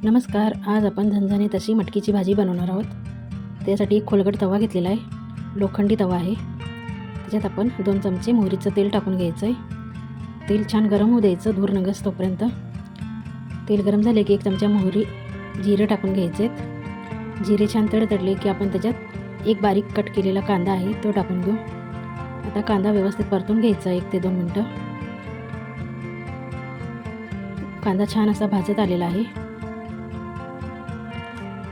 नमस्कार. आज आपण झणझणीत अशी मटकीची भाजी बनवणार आहोत. त्यासाठी एक खोलगट तवा घेतलेला आहे, लोखंडी तवा आहे. त्याच्यात आपण 2 चमचे मोहरीचं तेल टाकून घ्यायचं आहे. तेल छान गरम होऊ द्यायचं, धूर निघस तोपर्यंत. तेल गरम झाले की 1 चमचा मोहरी, जिरं टाकून घ्यायचे. जिरे छान तडतडले की आपण त्याच्यात एक बारीक कट केलेला कांदा आहे तो टाकून घेऊ. आता कांदा व्यवस्थित परतून घ्यायचा 1 ते 2 मिनटं. कांदा छान असा भाजत आलेला आहे.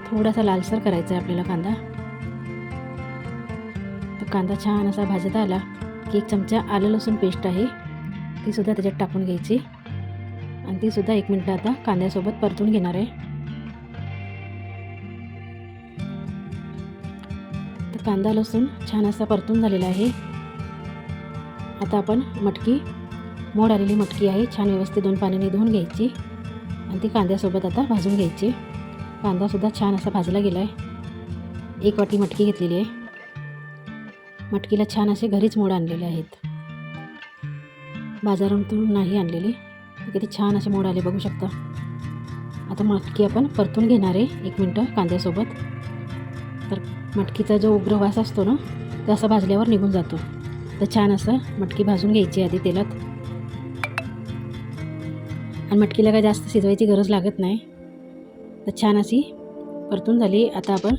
थोडासा लालसर करायचा आहे आपल्याला कांदा. तर कांदा छान असा भाजत आला की 1 चमचा आलं लसूण पेस्ट आहे ती सुद्धा त्याच्यात टाकून घ्यायची आणि ती सुद्धा 1 मिनिट आता कांद्यासोबत परतून घेणार आहे. तर कांदा लसूण छान असा परतून झालेला आहे. आता आपण मोड आलेली मटकी आहे, छान व्यवस्थित 2 पाण्याने धुवून घ्यायची आणि ती कांद्यासोबत आता भाजून घ्यायची. कांदासुद्धा छान असा भाजला गेला आहे. 1 वाटी मटकी घेतलेली आहे. मटकीला छान असे घरीच मोड आणलेले आहेत, बाजारातून नाही आणलेले. किती छान असे मोड आले बघू शकता. आता मटकी आपण परतून घेणार आहे 1 मिनटं कांद्यासोबत. तर मटकीचा जो उग्र वास असतो ना तो असा भाजल्यावर निघून जातो. तर छान असं मटकी भाजून घ्यायची आधी तेलात. आणि मटकीला काय जास्त शिजवायची गरज लागत नाही. तर छान अशी परतून झाली. आता आपण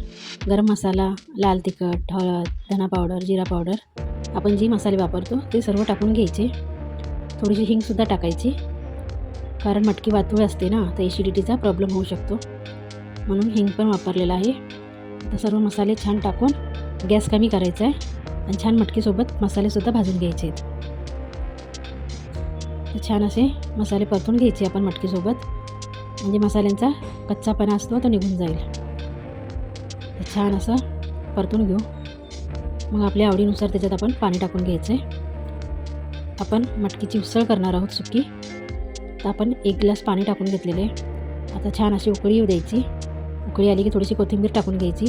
गरम मसाला, लाल तिखट, हळद, धना पावडर, जिरा पावडर, आपण जी मसाले वापरतो ते सर्व टाकून घ्यायचे. थोडीशी हिंगसुद्धा टाकायची, कारण मटकी वातूळ असते ना, तर ॲसिडिटीचा प्रॉब्लेम होऊ शकतो, म्हणून हिंग पण वापरलेला आहे. तर सर्व मसाले छान टाकून गॅस कमी करायचा आहे आणि छान मटकीसोबत मसालेसुद्धा भाजून घ्यायचे आहेत. तर छान असे मसाले परतून घ्यायचे आपण मटकीसोबत, म्हणजे मसाल्यांचा कच्चापणा असतो तो निघून जाईल. तर छान असं परतून घेऊ. मग आपल्या आवडीनुसार त्याच्यात आपण पाणी टाकून घ्यायचं आहे. आपण मटकीची उसळ करणार आहोत सुकी. तर आपण 1 ग्लास पाणी टाकून घेतलेले आहे. आता छान अशी उकळी येऊ द्यायची. उकळी आली की थोडीशी कोथिंबीर टाकून घ्यायची,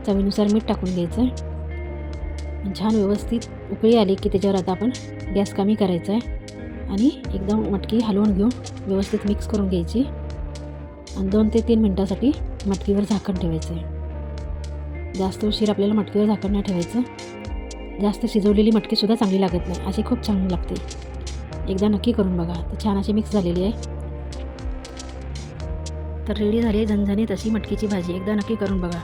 चवीनुसार मीठ टाकून घ्यायचं आणि छान व्यवस्थित उकळी आली की त्याच्यावर आता आपण गॅस कमी करायचा आहे आणि एकदम मटकी हलवून घेऊ, व्यवस्थित मिक्स करून घ्यायची आणि 2 ते 3 मिनटासाठी मटकीवर झाकण ठेवायचं आहे. जास्त उशीर आपल्याला मटकीवर झाकण नाही ठेवायचं. जास्त शिजवलेली मटकीसुद्धा चांगली लागत नाही, अशी खूप छान लागते. एकदा नक्की करून बघा. तर छान अशी मिक्स झालेली आहे. तर रेडी झाली आहे झणझणीत अशी मटकीची भाजी. एकदा नक्की करून बघा.